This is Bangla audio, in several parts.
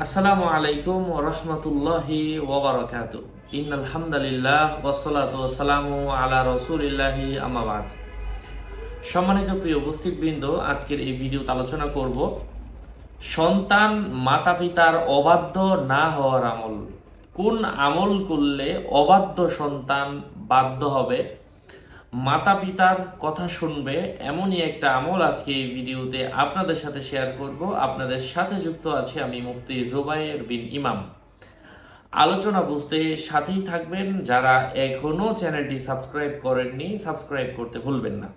আসসালামু আলাইকুম ওয়া রাহমাতুল্লাহি ওয়া বারাকাতুহু। ইন্নাল হামদালিল্লাহ ওয়াসসালাতু ওয়াসসালামু আলা রাসূলিল্লাহি আম্মা বাদ। সম্মানিত প্রিয় উপস্থিতবৃন্দ, আজকের এই ভিডিওতে আলোচনা করব সন্তান মাতা-পিতার অবাধ্য না হওয়ার আমল। কোন আমল করলে অবাধ্য সন্তান বাধ্য হবে, মাতা পিতার কথা শুনবে, এমনই একটা আমল আজকে এই ভিডিওতে আপনাদের সাথে শেয়ার করব। আপনাদের সাথে যুক্ত আছে আমি মুফতি জুবায়ের বিন ইমাম। আলোচনা বুঝতে সাথেই থাকবেন। যারা এখনো চ্যানেলটি সাবস্ক্রাইব করেননি, সাবস্ক্রাইব করতে ভুলবেন না।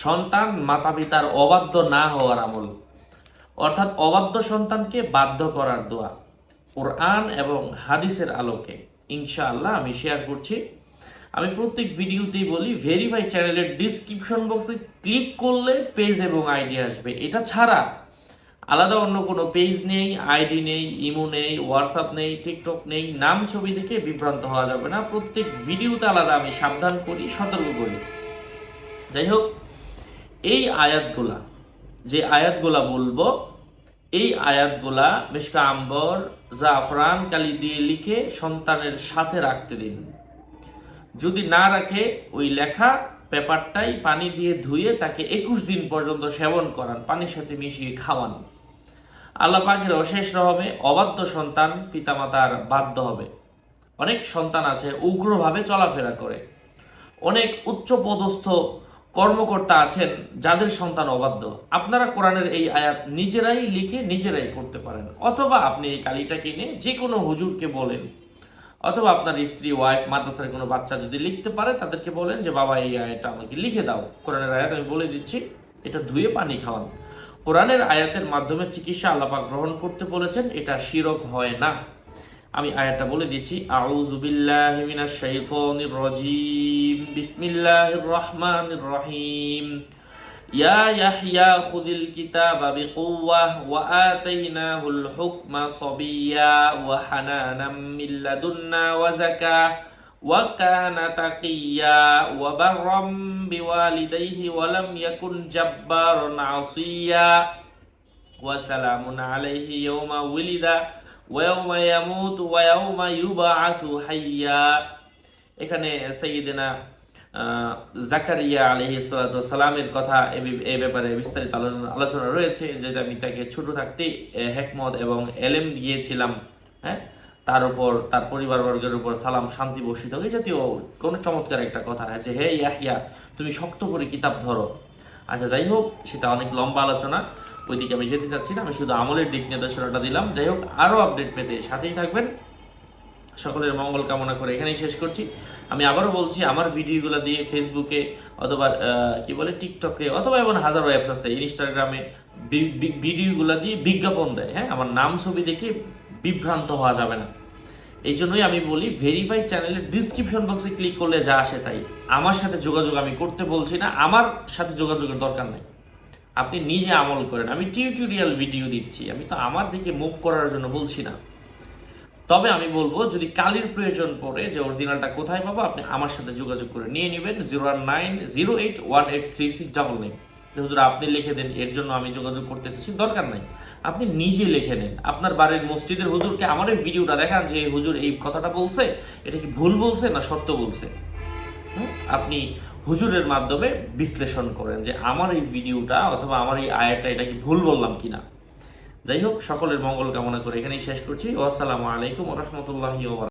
সন্তান মাতা পিতার অবাধ্য না হওয়ার আমল, অর্থাৎ অবাধ্য সন্তানকে বাধ্য করার দোয়া, কোরআন এবং হাদিসের আলোকে ইনশাআল্লাহ আমি শেয়ার করছি। আমি প্রত্যেক ভিডিওতেই বলি, ভেরিফাই চ্যানেলের ডিসক্রিপশন বক্সে ক্লিক করলে পেজ এবং আইডি আসবে। এটা ছাড়া আলাদা অন্য কোনো পেজ নেই, আইডি নেই, ইমো নেই, হোয়াটসঅ্যাপ নেই, টিকটক নেই। নাম ছবি দেখে বিভ্রান্ত হওয়া যাবে না। প্রত্যেক ভিডিওতে আলাদা আমি সাবধান করি, সতর্ক করি। যাই হোক, এই আয়াতগুলা, যে আয়াতগুলা বলবো, এই আয়াতগুলা মিশকা আম্বর জাফরান কালি দিয়ে লিখে সন্তানের সাথে রাখতে দিন। যদি না রাখে, ওই লেখা পেপারটাই পানি দিয়ে ধুয়ে তাকে 21 দিন পর্যন্ত সেবন করান, পানির সাথে মিশিয়ে খাওয়ান। আল্লাহ পাকের অশেষ রহমে অবাধ্য সন্তান পিতামাতার বাধ্য হবে। অনেক সন্তান আছে উগ্রভাবে চলাফেরা করে, অনেক উচ্চ পদস্থ কর্মকর্তা আছেন যাদের সন্তান অবাধ্য। আপনারা কোরআনের এই আয়াত নিজেরাই লিখে নিজেরাই করতে পারেন, অথবা আপনি এই কালিটা কিনে যে কোনো হুজুরকে বলেন, অথবা আপনার স্ত্রী, ওয়াইফ, মাদ্রাসার কোনো বাচ্চা যদি লিখতে পারে তাদেরকে বলেন যে বাবা এই আয়াতটা আমাকে লিখে দাও। কোরআনের আয়াত আমি বলে দিচ্ছি, এটা ধুয়ে পানি খাওয়ান। কোরআনের আয়াতের মাধ্যমে চিকিৎসা আল্লাহ পাক গ্রহণ করতে বলেছেন, এটা শিরক হয় না। আমি আয়াতটা বলে দিচ্ছি, আউযু বিল্লাহি মিনাশ শাইতানির রাজীম, বিসমিল্লাহির রহমানির রহিম। ইয়া ইয়াহইয়া খুযিল কিতাবা বিকুওয়াহ ওয়া আতাইনাহুল হুকমা সাবিয়্যা ওয়া হানানাম মিন লাদুন্না ওয়া যাকাহ ওয়া কানা তাকিয়্যা ওয়া বাররাম বিওয়ালিদাইহি ওয়া লাম ইয়াকুন জাব্বারান আসিয়্যা ওয়া সালামুন আলাইহি ইয়াওমা উলিদা ওয়া ইয়াওমা ইয়ামুতু ওয়া ইয়াওমা ইউবআসু হাইয়্যা। এখানে সাইয়্যিদিনা জাকারিয়া আলাইহিস সালাতু ওয়াস সালামের কথা এই ব্যাপারে বিস্তারিত আলোচনা রয়েছে, যেটা আমি তাকে ছোট থাকতেই হিকমত এবং এলেম দিয়েছিলাম। হ্যাঁ, তার উপর, তার পরিবারবর্গের উপর সালাম শান্তি বর্ষিত হোক, এই জাতীয় কোনো চমৎকার একটা কথা আছে, হে ইয়াহইয়া তুমি শক্ত করে কিতাব ধরো। আচ্ছা, যাই হোক, সেটা অনেক লম্বা আলোচনা, ওইদিকে আমি যেতে চাচ্ছি না। আমি শুধু আমলের দিক নির্দেশনাটা দিলাম। যাই হোক, আরও আপডেট পেতে সাথেই থাকবেন। সকলের মঙ্গল কামনা করে এখানেই শেষ করছি। আমি আবারও বলছি, আমার ভিডিওগুলো দিয়ে ফেসবুকে অথবা টিকটকে অথবা এমন হাজারো অ্যাপস আছে, ইনস্টাগ্রামে ভিডিওগুলো দিয়ে বিজ্ঞাপন দেয়। হ্যাঁ, আমার নাম ছবি দেখে বিভ্রান্ত হওয়া যাবে না। এই জন্যই আমি বলি, ভেরিফাই চ্যানেলের ডিসক্রিপশন বক্সে ক্লিক করলে যা আসে তাই। আমার সাথে যোগাযোগ আমি করতে বলছি না, আমার সাথে যোগাযোগের দরকার নেই। আপনি নিজে আমল করেন। আমি টিউটোরিয়াল ভিডিও দিচ্ছি, আমি তো আমার দিকে মুভ করার জন্য বলছি না। তবে আমি বলবো, যদি কালির প্রয়োজন পড়ে যে অরিজিনালটা কোথায় পাবো, আপনি আমার সাথে যোগাযোগ করে নিয়ে নেবেন 01908183699। হুজুর আপনি লিখে দেন, এর জন্য আমি যোগাযোগ করতে চাচ্ছি, দরকার নাই। আপনি নিজে লিখে নেন। আপনার বাড়ির মসজিদের হুজুরকে আমার এই ভিডিওটা দেখান যে হুজুর এই কথাটা বলছে, এটা কি ভুল বলছে না সত্য বলছে। আপনি হুজুরের মাধ্যমে বিশ্লেষণ করেন যে আমার এই ভিডিওটা অথবা আমার এই আয়াতটা এটা কি ভুল বললাম কিনা। যাই হোক, সকলের মঙ্গল কামনা করে এখানেই শেষ করছি। আসসালামু আলাইকুম ওয়া রাহমাতুল্লাহি ওয়া বারাকাতুহু।